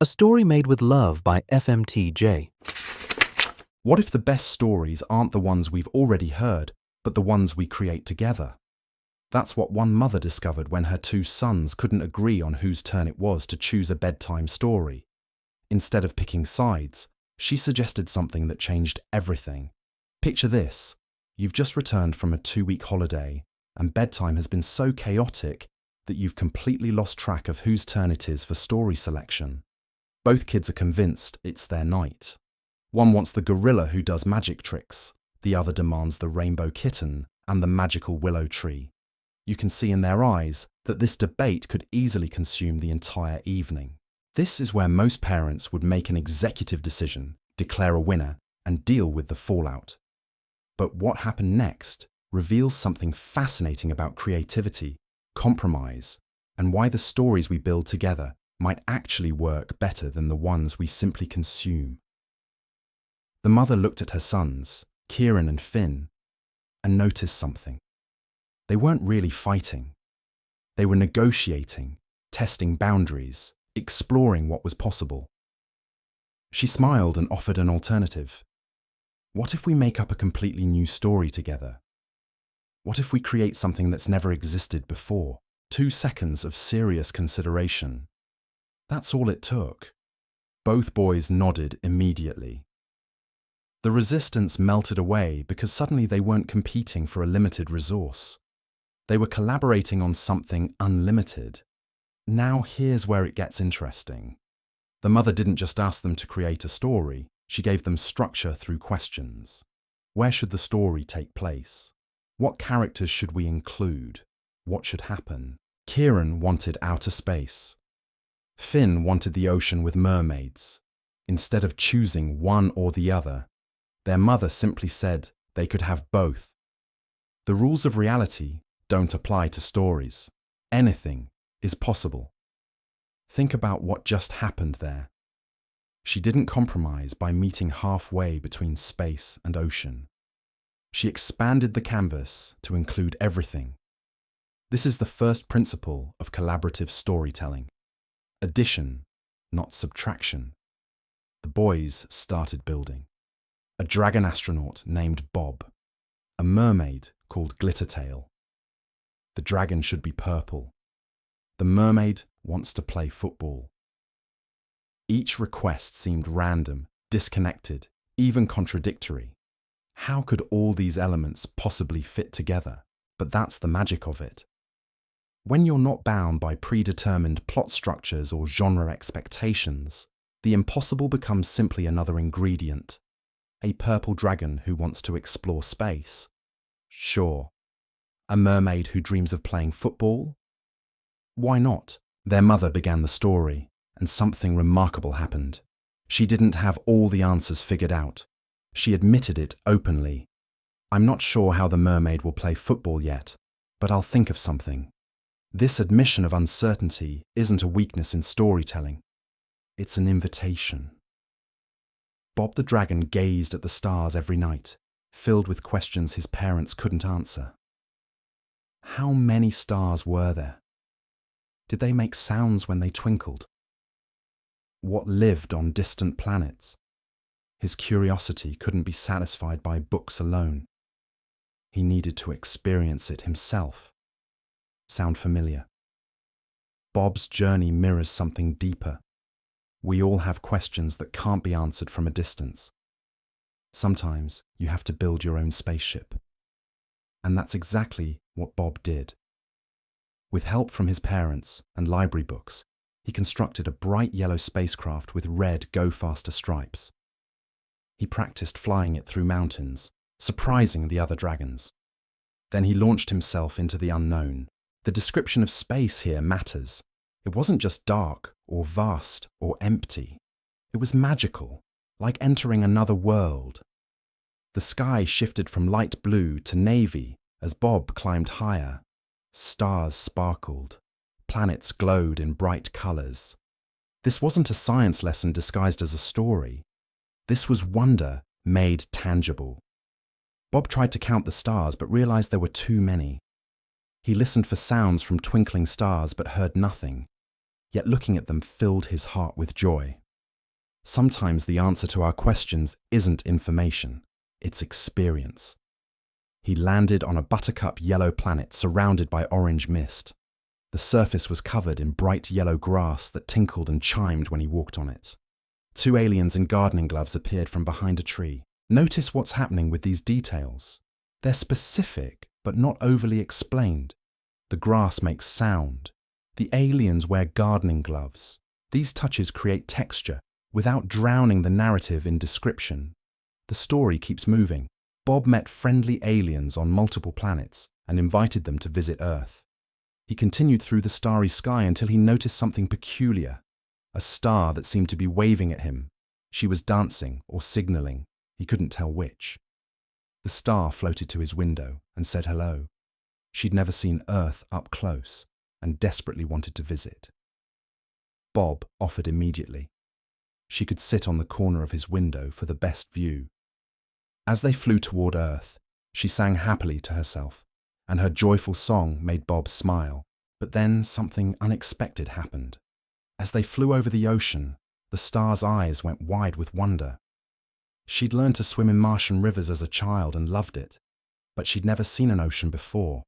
A story made with love by FMTJ. What if the best stories aren't the ones we've already heard, but the ones we create together? That's what one mother discovered when her two sons couldn't agree on whose turn it was to choose a bedtime story. Instead of picking sides, she suggested something that changed everything. Picture this. You've just returned from a 2-week holiday, and bedtime has been so chaotic that you've completely lost track of whose turn it is for story selection. Both kids are convinced it's their night. One wants the gorilla who does magic tricks, the other demands the rainbow kitten and the magical willow tree. You can see in their eyes that this debate could easily consume the entire evening. This is where most parents would make an executive decision, declare a winner, and deal with the fallout. But what happened next reveals something fascinating about creativity, compromise, and why the stories we build together might actually work better than the ones we simply consume. The mother looked at her sons, Kieran and Finn, and noticed something. They weren't really fighting. They were negotiating, testing boundaries, exploring what was possible. She smiled and offered an alternative. What if we make up a completely new story together? What if we create something that's never existed before? 2 seconds of serious consideration. That's all it took. Both boys nodded immediately. The resistance melted away because suddenly they weren't competing for a limited resource. They were collaborating on something unlimited. Now here's where it gets interesting. The mother didn't just ask them to create a story, she gave them structure through questions. Where should the story take place? What characters should we include? What should happen? Kieran wanted outer space. Finn wanted the ocean with mermaids. Instead of choosing one or the other, their mother simply said they could have both. The rules of reality don't apply to stories. Anything is possible. Think about what just happened there. She didn't compromise by meeting halfway between space and ocean. She expanded the canvas to include everything. This is the first principle of collaborative storytelling. Addition, not subtraction. The boys started building. A dragon astronaut named Bob. A mermaid called Glittertail. The dragon should be purple. The mermaid wants to play football. Each request seemed random, disconnected, even contradictory. How could all these elements possibly fit together? But that's the magic of it. When you're not bound by predetermined plot structures or genre expectations, the impossible becomes simply another ingredient. A purple dragon who wants to explore space? Sure. A mermaid who dreams of playing football? Why not? Their mother began the story, and something remarkable happened. She didn't have all the answers figured out. She admitted it openly. I'm not sure how the mermaid will play football yet, but I'll think of something. This admission of uncertainty isn't a weakness in storytelling. It's an invitation. Bob the dragon gazed at the stars every night, filled with questions his parents couldn't answer. How many stars were there? Did they make sounds when they twinkled? What lived on distant planets? His curiosity couldn't be satisfied by books alone. He needed to experience it himself. Sound familiar? Bob's journey mirrors something deeper. We all have questions that can't be answered from a distance. Sometimes you have to build your own spaceship. And that's exactly what Bob did. With help from his parents and library books, he constructed a bright yellow spacecraft with red go-faster stripes. He practiced flying it through mountains, surprising the other dragons. Then he launched himself into the unknown. The description of space here matters. It wasn't just dark or vast or empty. It was magical, like entering another world. The sky shifted from light blue to navy as Bob climbed higher. Stars sparkled. Planets glowed in bright colours. This wasn't a science lesson disguised as a story. This was wonder made tangible. Bob tried to count the stars but realised there were too many. He listened for sounds from twinkling stars but heard nothing. yet looking at them filled his heart with joy. Sometimes the answer to our questions isn't information, it's experience. He landed on a buttercup yellow planet surrounded by orange mist. The surface was covered in bright yellow grass that tinkled and chimed when he walked on it. 2 aliens in gardening gloves appeared from behind a tree. Notice what's happening with these details. They're specific, but not overly explained. The grass makes sound. The aliens wear gardening gloves. These touches create texture without drowning the narrative in description. The story keeps moving. Bob met friendly aliens on multiple planets and invited them to visit Earth. He continued through the starry sky until he noticed something peculiar. A star that seemed to be waving at him. She was dancing or signaling. He couldn't tell which. The star floated to his window and said hello. She'd never seen Earth up close and desperately wanted to visit. Bob offered immediately. She could sit on the corner of his window for the best view. As they flew toward Earth, she sang happily to herself, and her joyful song made Bob smile. But then something unexpected happened. As they flew over the ocean, the star's eyes went wide with wonder. She'd learned to swim in Martian rivers as a child and loved it, but she'd never seen an ocean before.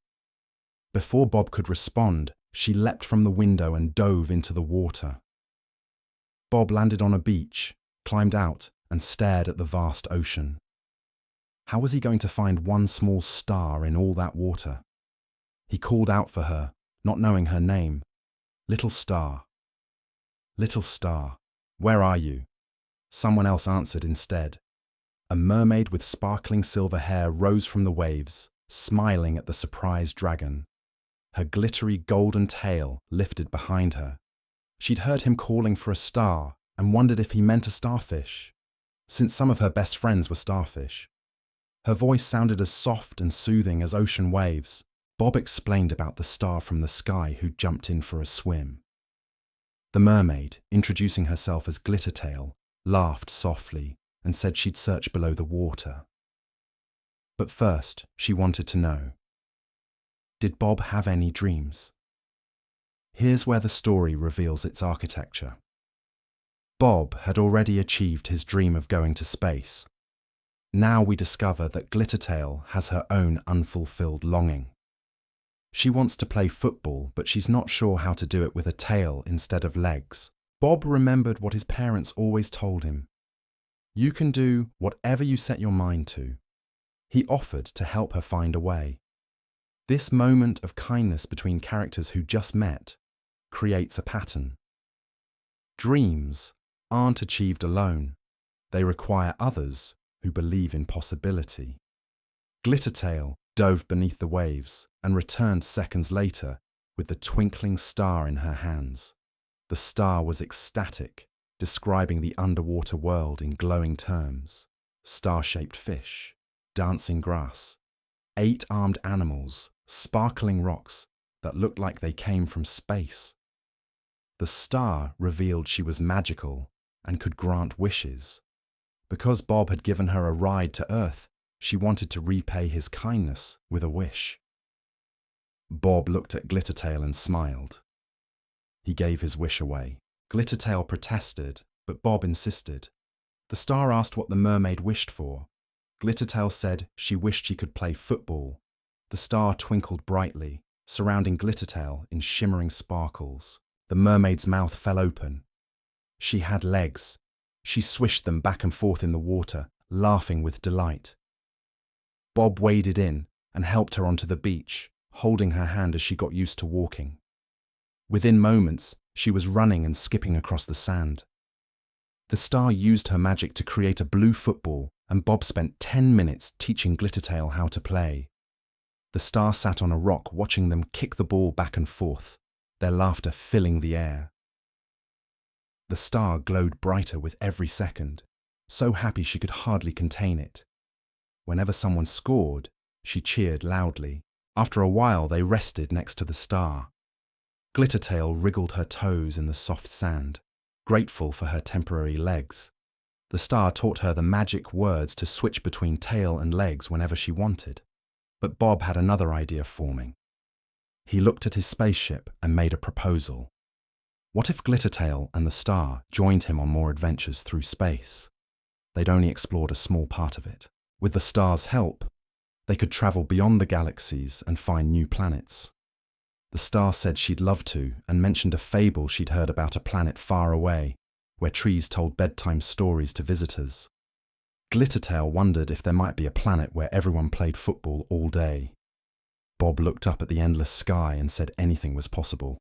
Before Bob could respond, she leapt from the window and dove into the water. Bob landed on a beach, climbed out, and stared at the vast ocean. How was he going to find one small star in all that water? He called out for her, not knowing her name. Little star. Little star, where are you? Someone else answered instead. A mermaid with sparkling silver hair rose from the waves, smiling at the surprised dragon. Her glittery golden tail lifted behind her. She'd heard him calling for a star and wondered if he meant a starfish, since some of her best friends were starfish. Her voice sounded as soft and soothing as ocean waves. Bob explained about the star from the sky who jumped in for a swim. The mermaid, introducing herself as Glittertail, laughed softly and said she'd search below the water. But first, she wanted to know, did Bob have any dreams? Here's where the story reveals its architecture. Bob had already achieved his dream of going to space. Now we discover that Glittertail has her own unfulfilled longing. She wants to play football, but she's not sure how to do it with a tail instead of legs. Bob remembered what his parents always told him. You can do whatever you set your mind to. He offered to help her find a way. This moment of kindness between characters who just met creates a pattern. Dreams aren't achieved alone. They require others who believe in possibility. Glittertail dove beneath the waves and returned seconds later with the twinkling star in her hands. The star was ecstatic, describing the underwater world in glowing terms. Star-shaped fish, dancing grass, 8-armed animals, sparkling rocks that looked like they came from space. The star revealed she was magical and could grant wishes. Because Bob had given her a ride to Earth, she wanted to repay his kindness with a wish. Bob looked at Glittertail and smiled. He gave his wish away. Glittertail protested, but Bob insisted. The star asked what the mermaid wished for. Glittertail said she wished she could play football. The star twinkled brightly, surrounding Glittertail in shimmering sparkles. The mermaid's mouth fell open. She had legs. She swished them back and forth in the water, laughing with delight. Bob waded in and helped her onto the beach, holding her hand as she got used to walking. Within moments, she was running and skipping across the sand. The star used her magic to create a blue football, and Bob spent 10 minutes teaching Glittertail how to play. The star sat on a rock watching them kick the ball back and forth, their laughter filling the air. The star glowed brighter with every second, so happy she could hardly contain it. Whenever someone scored, she cheered loudly. After a while, they rested next to the star. Glittertail wriggled her toes in the soft sand, grateful for her temporary legs. The star taught her the magic words to switch between tail and legs whenever she wanted. But Bob had another idea forming. He looked at his spaceship and made a proposal. What if Glittertail and the star joined him on more adventures through space? They'd only explored a small part of it. With the star's help, they could travel beyond the galaxies and find new planets. The star said she'd love to and mentioned a fable she'd heard about a planet far away, where trees told bedtime stories to visitors. Glittertail wondered if there might be a planet where everyone played football all day. Bob looked up at the endless sky and said anything was possible.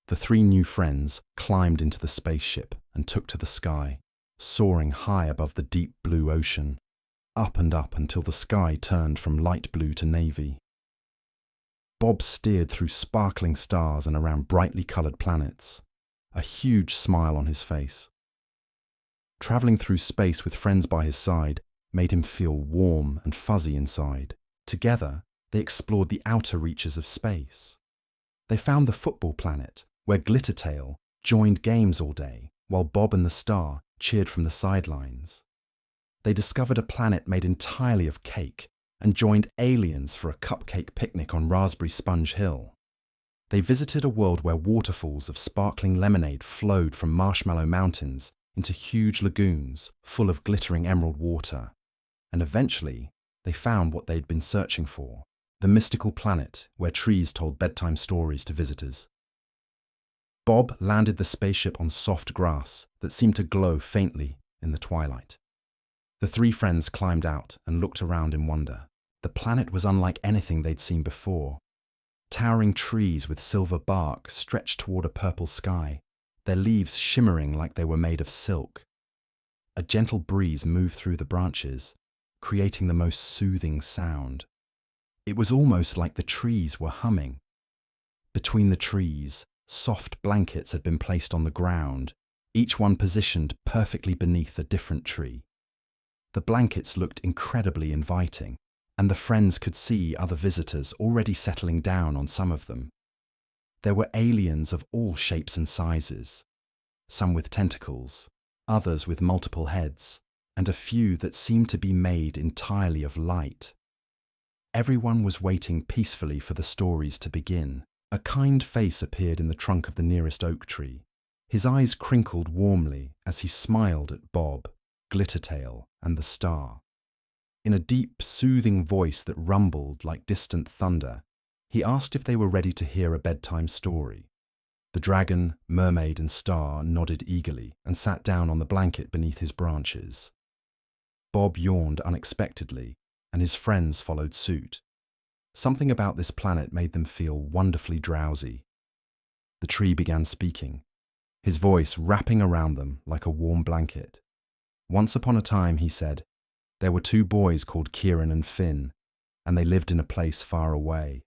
The three new friends climbed into the spaceship and took to the sky, soaring high above the deep blue ocean, up and up until the sky turned from light blue to navy. Bob steered through sparkling stars and around brightly coloured planets, a huge smile on his face. Travelling through space with friends by his side made him feel warm and fuzzy inside. Together, they explored the outer reaches of space. They found the football planet, where Glittertail joined games all day, while Bob and the star cheered from the sidelines. They discovered a planet made entirely of cake and joined aliens for a cupcake picnic on Raspberry Sponge Hill. They visited a world where waterfalls of sparkling lemonade flowed from marshmallow mountains into huge lagoons full of glittering emerald water. And eventually, they found what they'd been searching for, the mystical planet where trees told bedtime stories to visitors. Bob landed the spaceship on soft grass that seemed to glow faintly in the twilight. The three friends climbed out and looked around in wonder. The planet was unlike anything they'd seen before. Towering trees with silver bark stretched toward a purple sky, their leaves shimmering like they were made of silk. A gentle breeze moved through the branches, creating the most soothing sound. It was almost like the trees were humming. Between the trees, soft blankets had been placed on the ground, each one positioned perfectly beneath a different tree. The blankets looked incredibly inviting, and the friends could see other visitors already settling down on some of them. There were aliens of all shapes and sizes, some with tentacles, others with multiple heads, and a few that seemed to be made entirely of light. Everyone was waiting peacefully for the stories to begin. A kind face appeared in the trunk of the nearest oak tree. His eyes crinkled warmly as he smiled at Bob, Glittertail, and the star. In a deep, soothing voice that rumbled like distant thunder, he asked if they were ready to hear a bedtime story. The dragon, mermaid, and star nodded eagerly and sat down on the blanket beneath his branches. Bob yawned unexpectedly, and his friends followed suit. Something about this planet made them feel wonderfully drowsy. The tree began speaking, his voice wrapping around them like a warm blanket. Once upon a time, he said, there were two boys called Kieran and Finn, and they lived in a place far away.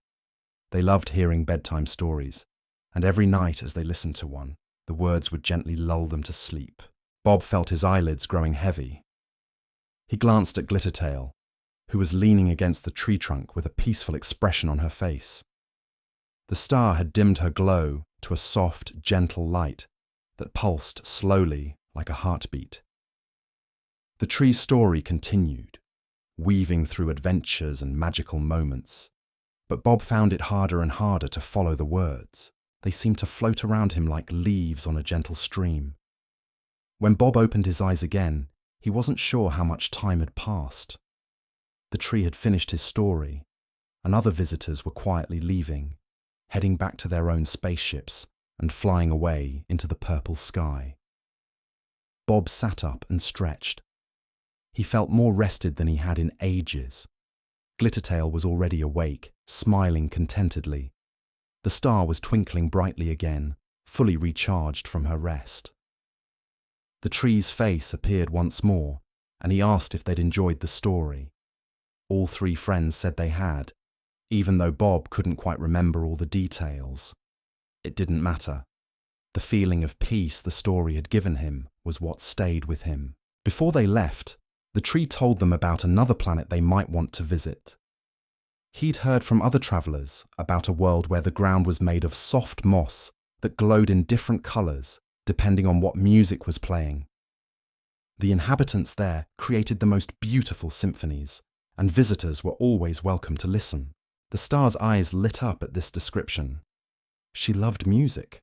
They loved hearing bedtime stories, and every night as they listened to one, the words would gently lull them to sleep. Bob felt his eyelids growing heavy. He glanced at Glittertail, who was leaning against the tree trunk with a peaceful expression on her face. The star had dimmed her glow to a soft, gentle light that pulsed slowly like a heartbeat. The tree's story continued, weaving through adventures and magical moments, but Bob found it harder and harder to follow the words. They seemed to float around him like leaves on a gentle stream. When Bob opened his eyes again, he wasn't sure how much time had passed. The tree had finished his story, and other visitors were quietly leaving, heading back to their own spaceships and flying away into the purple sky. Bob sat up and stretched. He felt more rested than he had in ages. Glittertail was already awake, smiling contentedly. The star was twinkling brightly again, fully recharged from her rest. The tree's face appeared once more, and he asked if they'd enjoyed the story. All three friends said they had, even though Bob couldn't quite remember all the details. It didn't matter. The feeling of peace the story had given him was what stayed with him. Before they left, the tree told them about another planet they might want to visit. He'd heard from other travellers about a world where the ground was made of soft moss that glowed in different colours depending on what music was playing. The inhabitants there created the most beautiful symphonies, and visitors were always welcome to listen. The star's eyes lit up at this description. She loved music.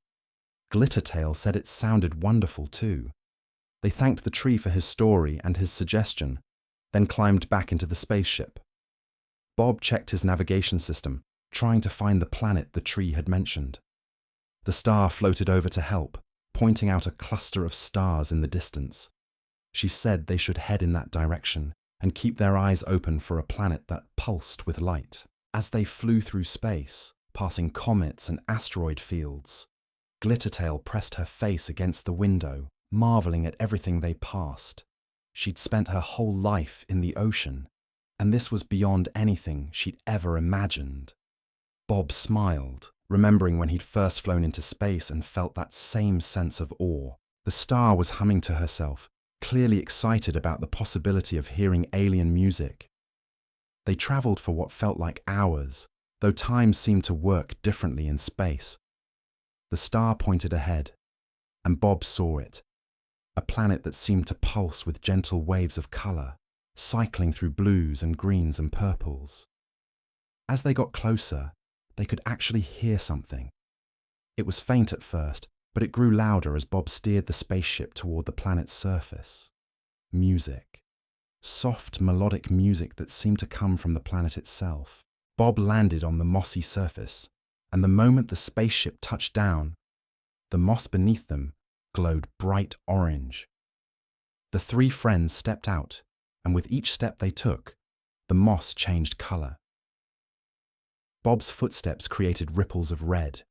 Glittertail said it sounded wonderful too. They thanked the tree for his story and his suggestion, then climbed back into the spaceship. Bob checked his navigation system, trying to find the planet the tree had mentioned. The star floated over to help, pointing out a cluster of stars in the distance. She said they should head in that direction and keep their eyes open for a planet that pulsed with light. As they flew through space, passing comets and asteroid fields, Glittertail pressed her face against the window, marveling at everything they passed. She'd spent her whole life in the ocean, and this was beyond anything she'd ever imagined. Bob smiled, remembering when he'd first flown into space and felt that same sense of awe. The star was humming to herself, clearly excited about the possibility of hearing alien music. They traveled for what felt like hours, though time seemed to work differently in space. The star pointed ahead, and Bob saw it, a planet that seemed to pulse with gentle waves of colour, cycling through blues and greens and purples. As they got closer, they could actually hear something. It was faint at first, but it grew louder as Bob steered the spaceship toward the planet's surface. Music. Soft, melodic music that seemed to come from the planet itself. Bob landed on the mossy surface, and the moment the spaceship touched down, the moss beneath them glowed bright orange. The three friends stepped out, and with each step they took, the moss changed colour. Bob's footsteps created ripples of red.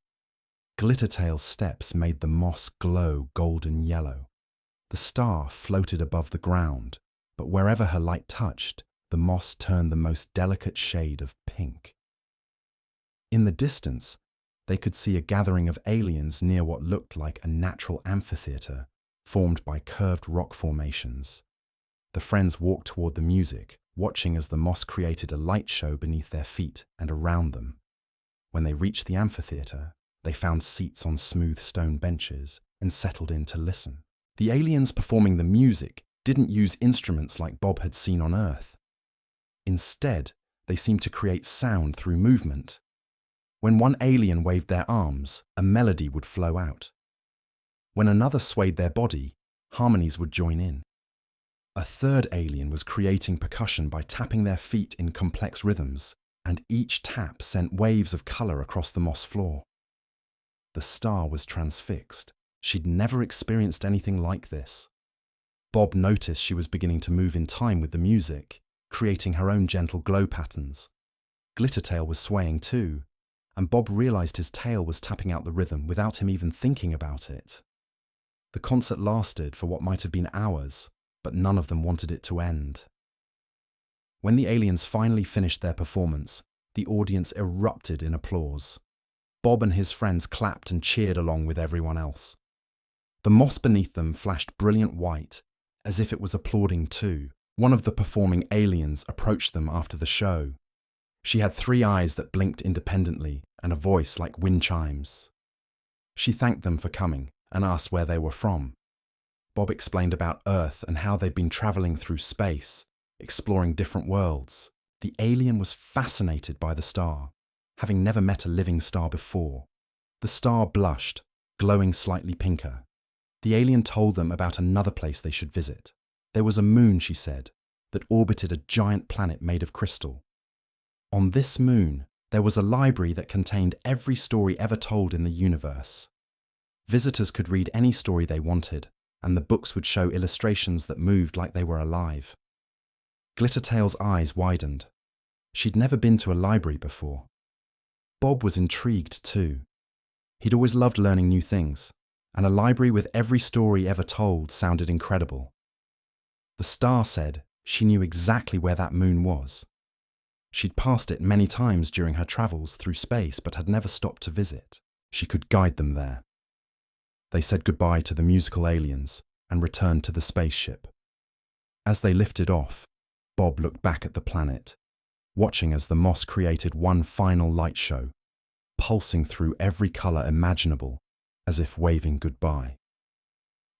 Glittertail's steps made the moss glow golden yellow. The star floated above the ground, but wherever her light touched, the moss turned the most delicate shade of pink. In the distance, they could see a gathering of aliens near what looked like a natural amphitheatre, formed by curved rock formations. The friends walked toward the music, watching as the moss created a light show beneath their feet and around them. When they reached the amphitheatre, they found seats on smooth stone benches and settled in to listen. The aliens performing the music didn't use instruments like Bob had seen on Earth. Instead, they seemed to create sound through movement. When one alien waved their arms, a melody would flow out. When another swayed their body, harmonies would join in. A third alien was creating percussion by tapping their feet in complex rhythms, and each tap sent waves of colour across the moss floor. The star was transfixed. She'd never experienced anything like this. Bob noticed she was beginning to move in time with the music, creating her own gentle glow patterns. Glittertail was swaying too, and Bob realised his tail was tapping out the rhythm without him even thinking about it. The concert lasted for what might have been hours, but none of them wanted it to end. When the aliens finally finished their performance, the audience erupted in applause. Bob and his friends clapped and cheered along with everyone else. The moss beneath them flashed brilliant white, as if it was applauding too. One of the performing aliens approached them after the show. She had 3 eyes that blinked independently and a voice like wind chimes. She thanked them for coming and asked where they were from. Bob explained about Earth and how they'd been travelling through space, exploring different worlds. The alien was fascinated by the star, having never met a living star before. The star blushed, glowing slightly pinker. The alien told them about another place they should visit. There was a moon, she said, that orbited a giant planet made of crystal. On this moon, there was a library that contained every story ever told in the universe. Visitors could read any story they wanted, and the books would show illustrations that moved like they were alive. Glittertail's eyes widened. She'd never been to a library before. Bob was intrigued too. He'd always loved learning new things, and a library with every story ever told sounded incredible. The star said she knew exactly where that moon was. She'd passed it many times during her travels through space but had never stopped to visit. She could guide them there. They said goodbye to the musical aliens and returned to the spaceship. As they lifted off, Bob looked back at the planet, watching as the moss created one final light show, pulsing through every colour imaginable, as if waving goodbye.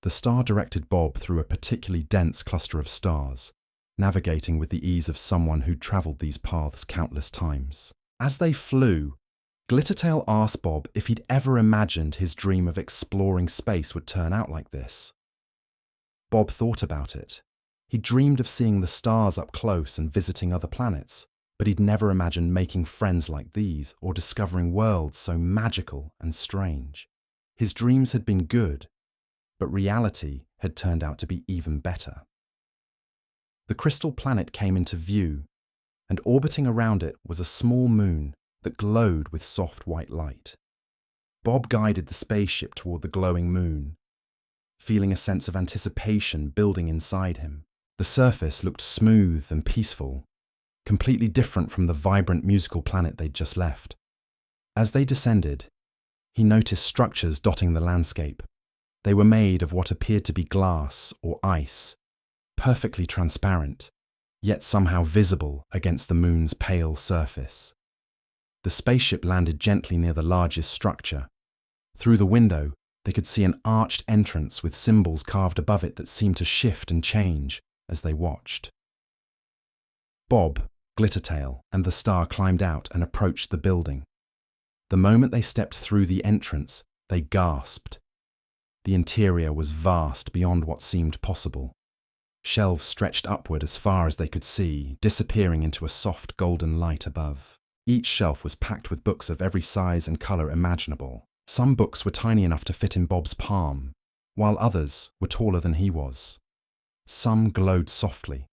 The star directed Bob through a particularly dense cluster of stars, navigating with the ease of someone who'd travelled these paths countless times. As they flew, Glittertail asked Bob if he'd ever imagined his dream of exploring space would turn out like this. Bob thought about it. He dreamed of seeing the stars up close and visiting other planets, but he'd never imagined making friends like these or discovering worlds so magical and strange. His dreams had been good, but reality had turned out to be even better. The crystal planet came into view, and orbiting around it was a small moon that glowed with soft white light. Bob guided the spaceship toward the glowing moon, feeling a sense of anticipation building inside him. The surface looked smooth and peaceful, completely different from the vibrant musical planet they'd just left. As they descended, he noticed structures dotting the landscape. They were made of what appeared to be glass or ice, perfectly transparent, yet somehow visible against the moon's pale surface. The spaceship landed gently near the largest structure. Through the window, they could see an arched entrance with symbols carved above it that seemed to shift and change as they watched. Bob, Glittertail, and the star climbed out and approached the building. The moment they stepped through the entrance, they gasped. The interior was vast beyond what seemed possible. Shelves stretched upward as far as they could see, disappearing into a soft golden light above. Each shelf was packed with books of every size and colour imaginable. Some books were tiny enough to fit in Bob's palm, while others were taller than he was. Some glowed softly.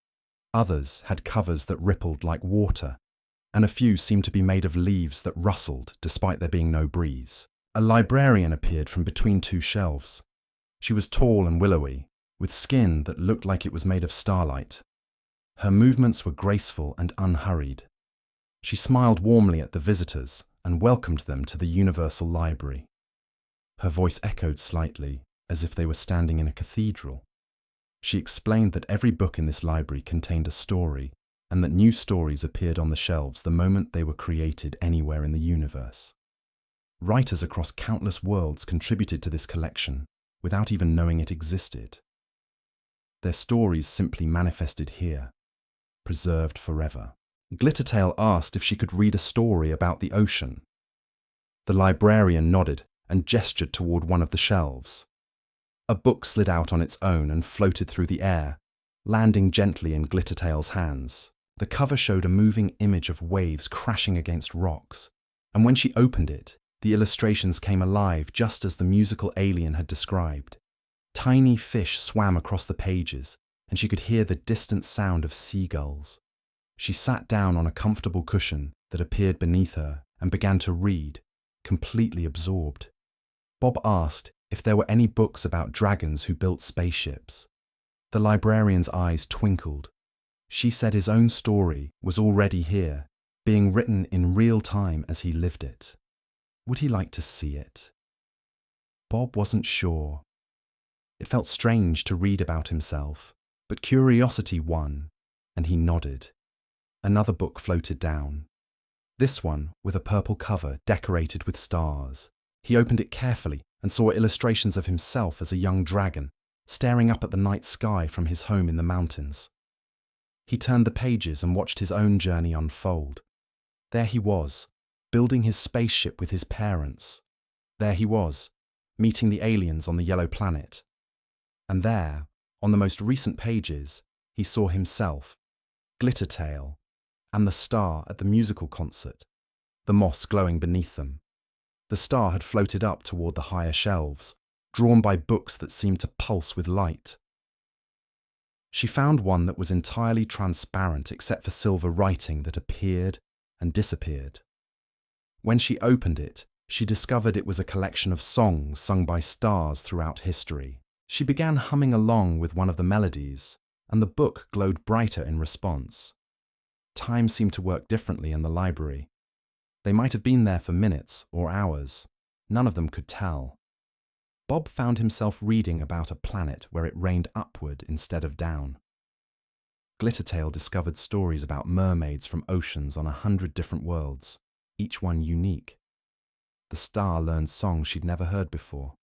Others had covers that rippled like water, and a few seemed to be made of leaves that rustled despite there being no breeze. A librarian appeared from between two shelves. She was tall and willowy, with skin that looked like it was made of starlight. Her movements were graceful and unhurried. She smiled warmly at the visitors and welcomed them to the Universal Library. Her voice echoed slightly, as if they were standing in a cathedral. She explained that every book in this library contained a story, and that new stories appeared on the shelves the moment they were created anywhere in the universe. Writers across countless worlds contributed to this collection without even knowing it existed. Their stories simply manifested here, preserved forever. Glittertail asked if she could read a story about the ocean. The librarian nodded and gestured toward one of the shelves. A book slid out on its own and floated through the air, landing gently in Glittertail's hands. The cover showed a moving image of waves crashing against rocks, and when she opened it, the illustrations came alive just as the musical alien had described. Tiny fish swam across the pages, and she could hear the distant sound of seagulls. She sat down on a comfortable cushion that appeared beneath her and began to read, completely absorbed. Bob asked if there were any books about dragons who built spaceships. The librarian's eyes twinkled. She said his own story was already here, being written in real time as he lived it. Would he like to see it? Bob wasn't sure. It felt strange to read about himself, but curiosity won, and he nodded. Another book floated down. This one with a purple cover decorated with stars. He opened it carefully and saw illustrations of himself as a young dragon, staring up at the night sky from his home in the mountains. He turned the pages and watched his own journey unfold. There he was, building his spaceship with his parents. There he was, meeting the aliens on the yellow planet. And there, on the most recent pages, he saw himself, Glittertail, and the star at the musical concert, the moss glowing beneath them. The star had floated up toward the higher shelves, drawn by books that seemed to pulse with light. She found one that was entirely transparent except for silver writing that appeared and disappeared. When she opened it, she discovered it was a collection of songs sung by stars throughout history. She began humming along with one of the melodies, and the book glowed brighter in response. Time seemed to work differently in the library. They might have been there for minutes or hours. None of them could tell. Bob found himself reading about a planet where it rained upward instead of down. Glittertail discovered stories about mermaids from oceans on 100 different worlds, each one unique. The star learned songs she'd never heard before,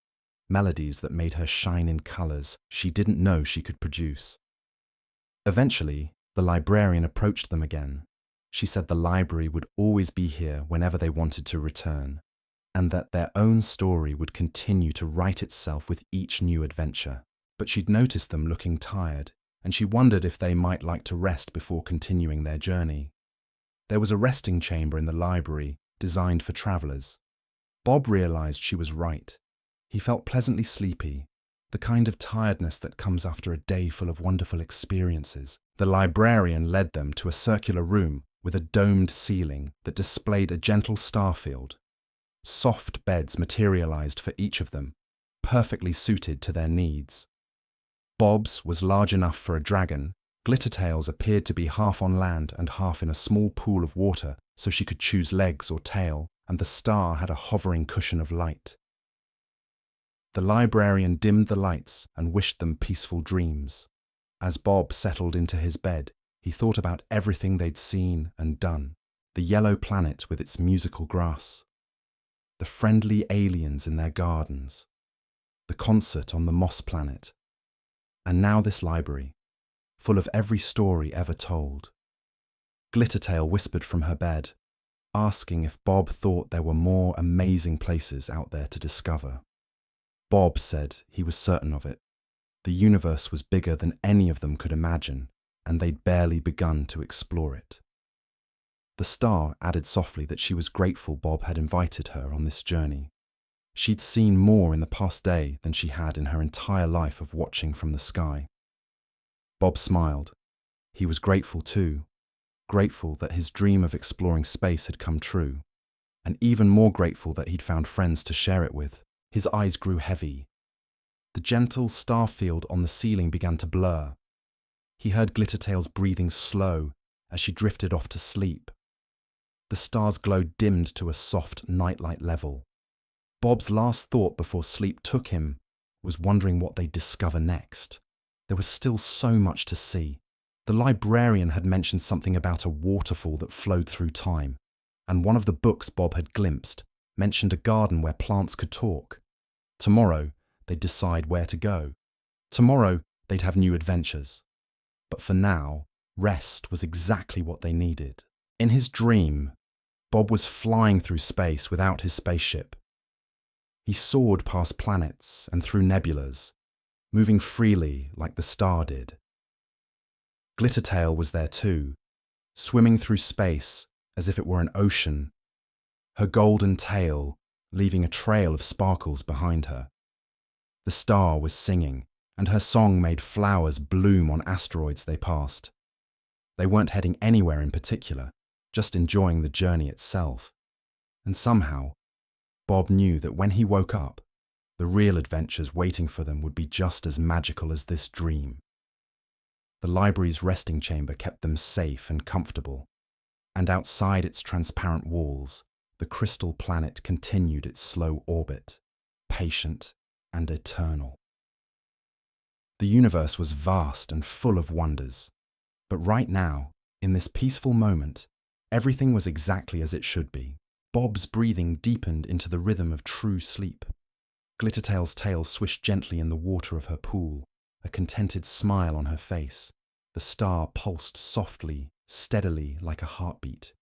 melodies that made her shine in colours she didn't know she could produce. Eventually, the librarian approached them again. She said the library would always be here whenever they wanted to return, and that their own story would continue to write itself with each new adventure. But she'd noticed them looking tired, and she wondered if they might like to rest before continuing their journey. There was a resting chamber in the library designed for travelers. Bob realized she was right. He felt pleasantly sleepy, the kind of tiredness that comes after a day full of wonderful experiences. The librarian led them to a circular room with a domed ceiling that displayed a gentle star field. Soft beds materialized for each of them, perfectly suited to their needs. Bob's was large enough for a dragon. Glittertail's appeared to be half on land and half in a small pool of water, so she could choose legs or tail, and the star had a hovering cushion of light. The librarian dimmed the lights and wished them peaceful dreams. As Bob settled into his bed, he thought about everything they'd seen and done. The yellow planet with its musical grass, the friendly aliens in their gardens, the concert on the moss planet, and now this library, full of every story ever told. Glittertail whispered from her bed, asking if Bob thought there were more amazing places out there to discover. Bob said he was certain of it. The universe was bigger than any of them could imagine, and they'd barely begun to explore it. The star added softly that she was grateful Bob had invited her on this journey. She'd seen more in the past day than she had in her entire life of watching from the sky. Bob smiled. He was grateful too, grateful that his dream of exploring space had come true, and even more grateful that he'd found friends to share it with. His eyes grew heavy. The gentle star field on the ceiling began to blur. He heard Glittertail's breathing slow as she drifted off to sleep. The star's glow dimmed to a soft nightlight level. Bob's last thought before sleep took him was wondering what they'd discover next. There was still so much to see. The librarian had mentioned something about a waterfall that flowed through time, and one of the books Bob had glimpsed mentioned a garden where plants could talk. Tomorrow, they'd decide where to go. Tomorrow, they'd have new adventures. But for now, rest was exactly what they needed. In his dream, Bob was flying through space without his spaceship. He soared past planets and through nebulas, moving freely like the star did. Glittertail was there too, swimming through space as if it were an ocean, her golden tail leaving a trail of sparkles behind her. The star was singing, and her song made flowers bloom on asteroids they passed. They weren't heading anywhere in particular, just enjoying the journey itself. And somehow, Bob knew that when he woke up, the real adventures waiting for them would be just as magical as this dream. The library's resting chamber kept them safe and comfortable, and outside its transparent walls, the crystal planet continued its slow orbit, patient and eternal. The universe was vast and full of wonders, but right now, in this peaceful moment, everything was exactly as it should be. Bob's breathing deepened into the rhythm of true sleep. Glittertail's tail swished gently in the water of her pool, a contented smile on her face. The star pulsed softly, steadily like a heartbeat.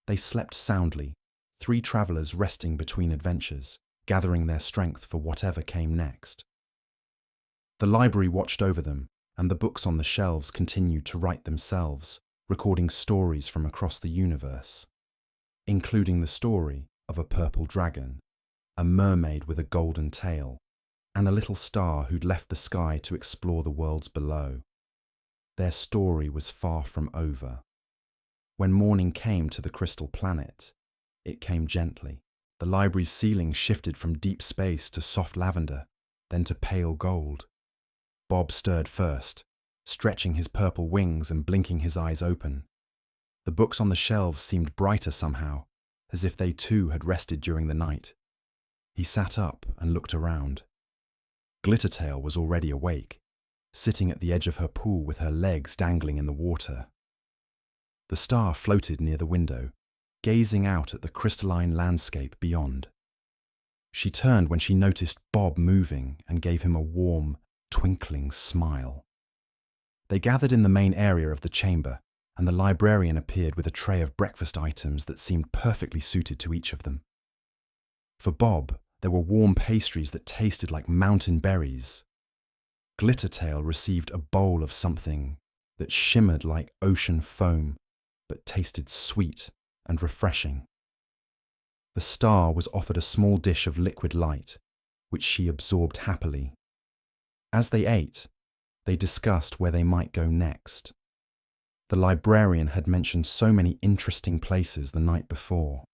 They slept soundly, 3 travelers resting between adventures, gathering their strength for whatever came next. The library watched over them, and the books on the shelves continued to write themselves, recording stories from across the universe, including the story of a purple dragon, a mermaid with a golden tail, and a little star who'd left the sky to explore the worlds below. Their story was far from over. When morning came to the crystal planet, it came gently. The library's ceiling shifted from deep space to soft lavender, then to pale gold. Bob stirred first, stretching his purple wings and blinking his eyes open. The books on the shelves seemed brighter somehow, as if they too had rested during the night. He sat up and looked around. Glittertail was already awake, sitting at the edge of her pool with her legs dangling in the water. The star floated near the window, gazing out at the crystalline landscape beyond. She turned when she noticed Bob moving and gave him a warm, twinkling smile. They gathered in the main area of the chamber, and the librarian appeared with a tray of breakfast items that seemed perfectly suited to each of them. For Bob, there were warm pastries that tasted like mountain berries. Glittertail received a bowl of something that shimmered like ocean foam, but tasted sweet and refreshing. The star was offered a small dish of liquid light, which she absorbed happily. As they ate, they discussed where they might go next. The librarian had mentioned so many interesting places the night before.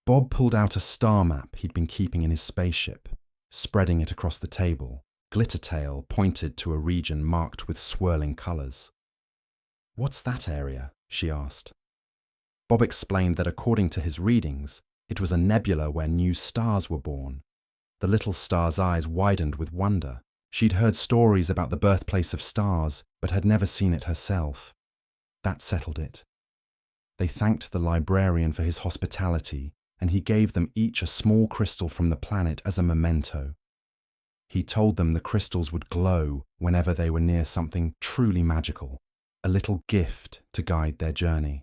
Bob pulled out a star map he'd been keeping in his spaceship, spreading it across the table. Glittertail pointed to a region marked with swirling colours. "What's that area?" she asked. Bob explained that according to his readings, it was a nebula where new stars were born. The little star's eyes widened with wonder. She'd heard stories about the birthplace of stars, but had never seen it herself. That settled it. They thanked the librarian for his hospitality, and he gave them each a small crystal from the planet as a memento. He told them the crystals would glow whenever they were near something truly magical, a little gift to guide their journey.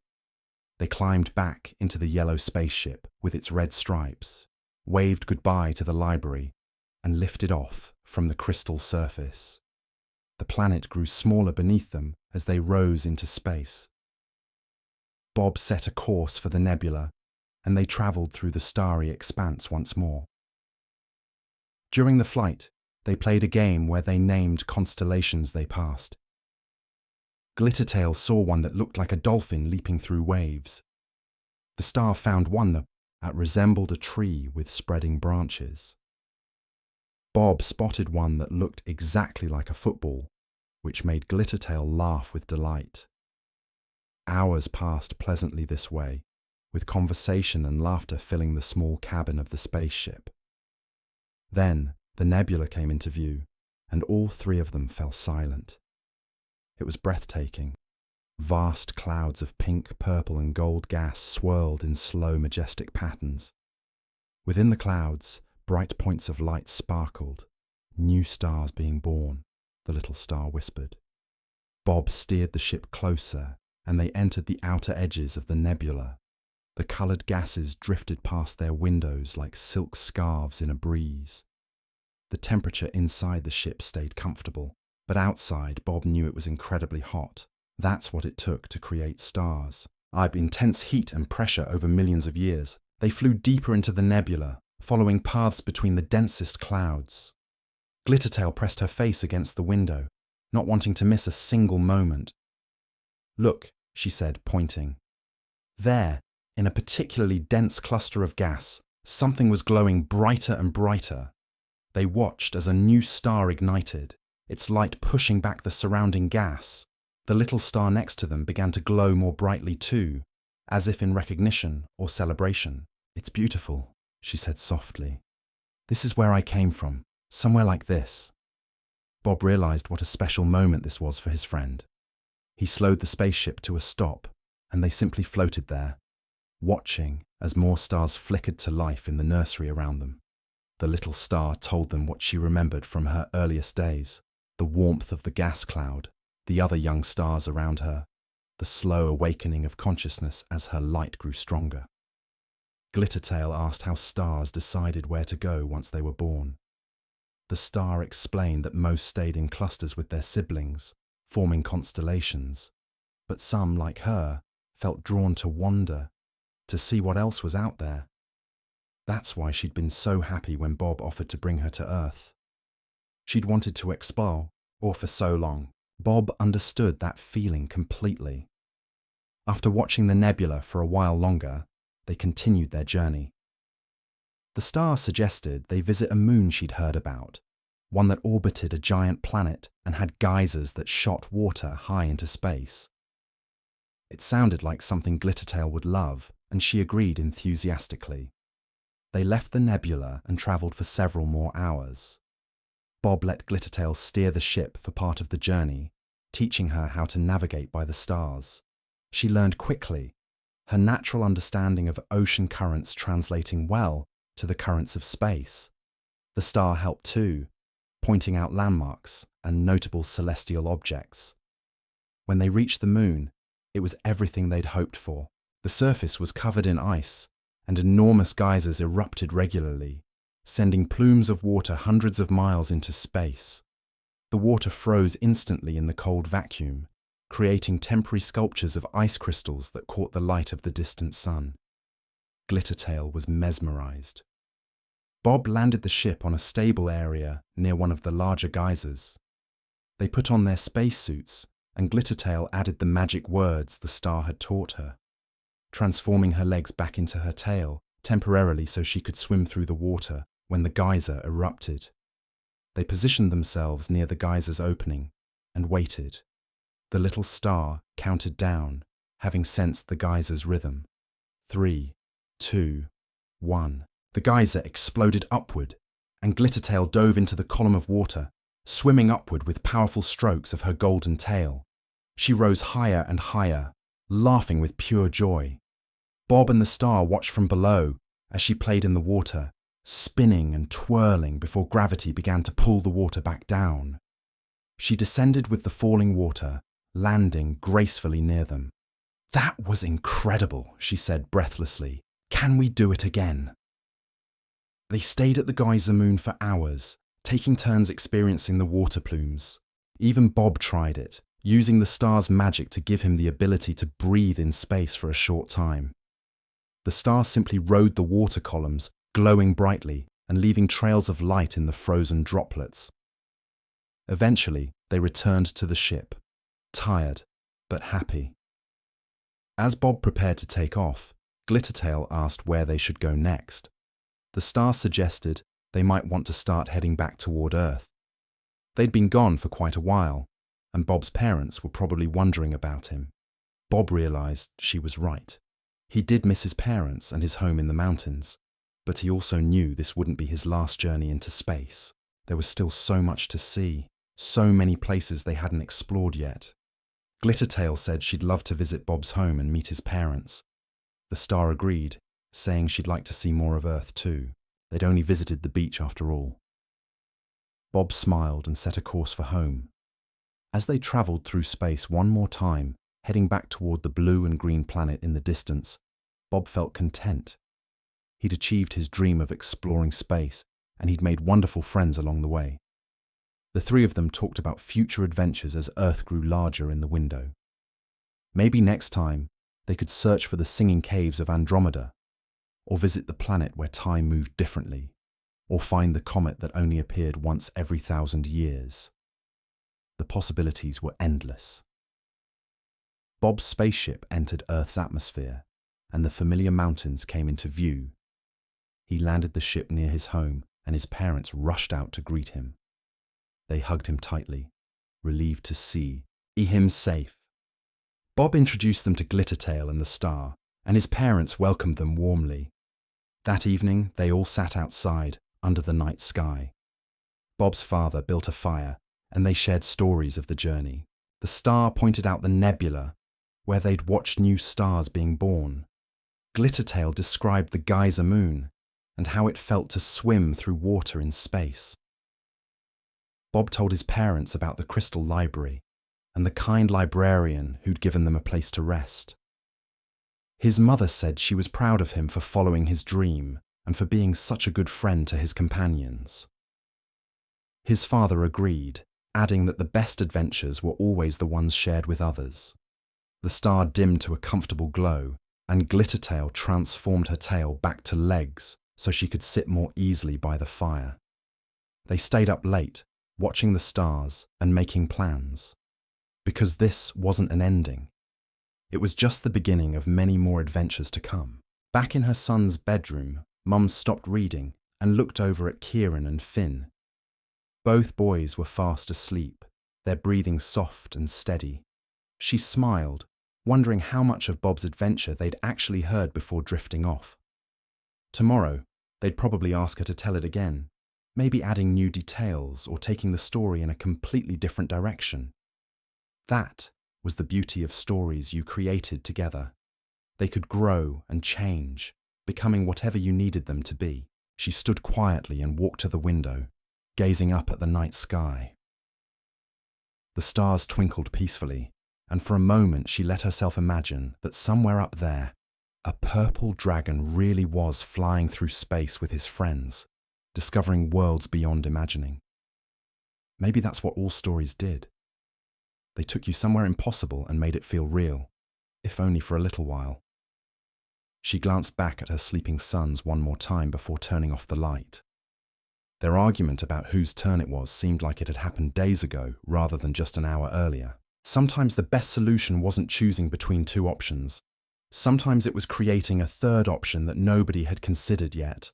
They climbed back into the yellow spaceship with its red stripes, waved goodbye to the library, and lifted off from the crystal surface. The planet grew smaller beneath them as they rose into space. Bob set a course for the nebula, and they travelled through the starry expanse once more. During the flight, they played a game where they named constellations they passed. Glittertail saw one that looked like a dolphin leaping through waves. The star found one that resembled a tree with spreading branches. Bob spotted one that looked exactly like a football, which made Glittertail laugh with delight. Hours passed pleasantly this way, with conversation and laughter filling the small cabin of the spaceship. Then the nebula came into view, and all three of them fell silent. It was breathtaking. Vast clouds of pink, purple, and gold gas swirled in slow, majestic patterns. Within the clouds, bright points of light sparkled. "New stars being born," the little star whispered. Bob steered the ship closer, and they entered the outer edges of the nebula. The coloured gases drifted past their windows like silk scarves in a breeze. The temperature inside the ship stayed comfortable, but outside Bob knew it was incredibly hot. That's what it took to create stars. Intense heat and pressure over millions of years. They flew deeper into the nebula, following paths between the densest clouds. Glittertail pressed her face against the window, not wanting to miss a single moment. "Look," she said, pointing. There, in a particularly dense cluster of gas, something was glowing brighter and brighter. They watched as a new star ignited, its light pushing back the surrounding gas. The little star next to them began to glow more brightly too, as if in recognition or celebration. "It's beautiful," she said softly. "This is where I came from, somewhere like this." Bob realized what a special moment this was for his friend. He slowed the spaceship to a stop, and they simply floated there, watching as more stars flickered to life in the nursery around them. The little star told them what she remembered from her earliest days: the warmth of the gas cloud, the other young stars around her, the slow awakening of consciousness as her light grew stronger. Glittertail asked how stars decided where to go once they were born. The star explained that most stayed in clusters with their siblings, forming constellations, but some, like her, felt drawn to wander, to see what else was out there. That's why she'd been so happy when Bob offered to bring her to Earth. She'd wanted to explore, or for so long. Bob understood that feeling completely. After watching the nebula for a while longer, they continued their journey. The star suggested they visit a moon she'd heard about, one that orbited a giant planet and had geysers that shot water high into space. It sounded like something Glittertail would love, and she agreed enthusiastically. They left the nebula and travelled for several more hours. Bob let Glittertail steer the ship for part of the journey, teaching her how to navigate by the stars. She learned quickly, her natural understanding of ocean currents translating well to the currents of space. The star helped too, pointing out landmarks and notable celestial objects. When they reached the moon, It was everything they'd hoped for. The surface was covered in ice, and enormous geysers erupted regularly, sending plumes of water hundreds of miles into space. The water froze instantly in the cold vacuum, creating temporary sculptures of ice crystals that caught the light of the distant sun. Glittertail was mesmerized. Bob landed the ship on a stable area near one of the larger geysers. They put on their spacesuits, and Glittertail added the magic words the star had taught her, transforming her legs back into her tail temporarily so she could swim through the water when the geyser erupted. They positioned themselves near the geyser's opening and waited. The little star counted down, having sensed the geyser's rhythm. 3, 2, 1. The geyser exploded upward, and Glittertail dove into the column of water, swimming upward with powerful strokes of her golden tail. She rose higher and higher, laughing with pure joy. Bob and the star watched from below as she played in the water, spinning and twirling before gravity began to pull the water back down. She descended with the falling water, landing gracefully near them. "That was incredible," she said breathlessly. "Can we do it again?" They stayed at the geyser moon for hours, taking turns experiencing the water plumes. Even Bob tried it, using the star's magic to give him the ability to breathe in space for a short time. The star simply rode the water columns, glowing brightly and leaving trails of light in the frozen droplets. Eventually, they returned to the ship, tired but happy. As Bob prepared to take off, Glittertail asked where they should go next. The star suggested they might want to start heading back toward Earth. They'd been gone for quite a while, and Bob's parents were probably wondering about him. Bob realized she was right. He did miss his parents and his home in the mountains, but he also knew this wouldn't be his last journey into space. There was still so much to see, so many places they hadn't explored yet. Glittertail said she'd love to visit Bob's home and meet his parents. The star agreed, saying she'd like to see more of Earth too. They'd only visited the beach after all. Bob smiled and set a course for home. As they travelled through space one more time, heading back toward the blue and green planet in the distance, Bob felt content. He'd achieved his dream of exploring space, and he'd made wonderful friends along the way. The three of them talked about future adventures as Earth grew larger in the window. Maybe next time, they could search for the singing caves of Andromeda, or visit the planet where time moved differently, or find the comet that only appeared once every 1,000 years. The possibilities were endless. Bob's spaceship entered Earth's atmosphere, and the familiar mountains came into view. He landed the ship near his home, and his parents rushed out to greet him. They hugged him tightly, relieved to see him safe. Bob introduced them to Glittertail and the star, and his parents welcomed them warmly. That evening, they all sat outside, under the night sky. Bob's father built a fire, and they shared stories of the journey. The star pointed out the nebula, where they'd watched new stars being born. Glittertail described the geyser moon, and how it felt to swim through water in space. Bob told his parents about the crystal library, and the kind librarian who'd given them a place to rest. His mother said she was proud of him for following his dream and for being such a good friend to his companions. His father agreed, adding that the best adventures were always the ones shared with others. The star dimmed to a comfortable glow, and Glittertail transformed her tail back to legs so she could sit more easily by the fire. They stayed up late, watching the stars and making plans. Because this wasn't an ending. It was just the beginning of many more adventures to come. Back in her son's bedroom, Mum stopped reading and looked over at Kieran and Finn. Both boys were fast asleep, their breathing soft and steady. She smiled, wondering how much of Bob's adventure they'd actually heard before drifting off. Tomorrow, they'd probably ask her to tell it again, maybe adding new details or taking the story in a completely different direction. That was the beauty of stories you created together. They could grow and change, becoming whatever you needed them to be. She stood quietly and walked to the window, gazing up at the night sky. The stars twinkled peacefully, and for a moment she let herself imagine that somewhere up there, a purple dragon really was flying through space with his friends, discovering worlds beyond imagining. Maybe that's what all stories did. They took you somewhere impossible and made it feel real, if only for a little while. She glanced back at her sleeping sons one more time before turning off the light. Their argument about whose turn it was seemed like it had happened days ago rather than just an hour earlier. Sometimes the best solution wasn't choosing between two options. Sometimes it was creating a third option that nobody had considered yet.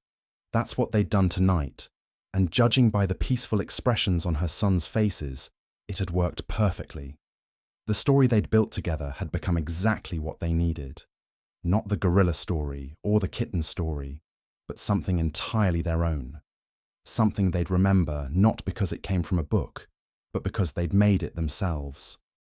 That's what they'd done tonight, and judging by the peaceful expressions on her sons' faces, it had worked perfectly. The story they'd built together had become exactly what they needed. Not the gorilla story or the kitten story, but something entirely their own. Something they'd remember not because it came from a book, but because they'd made it themselves.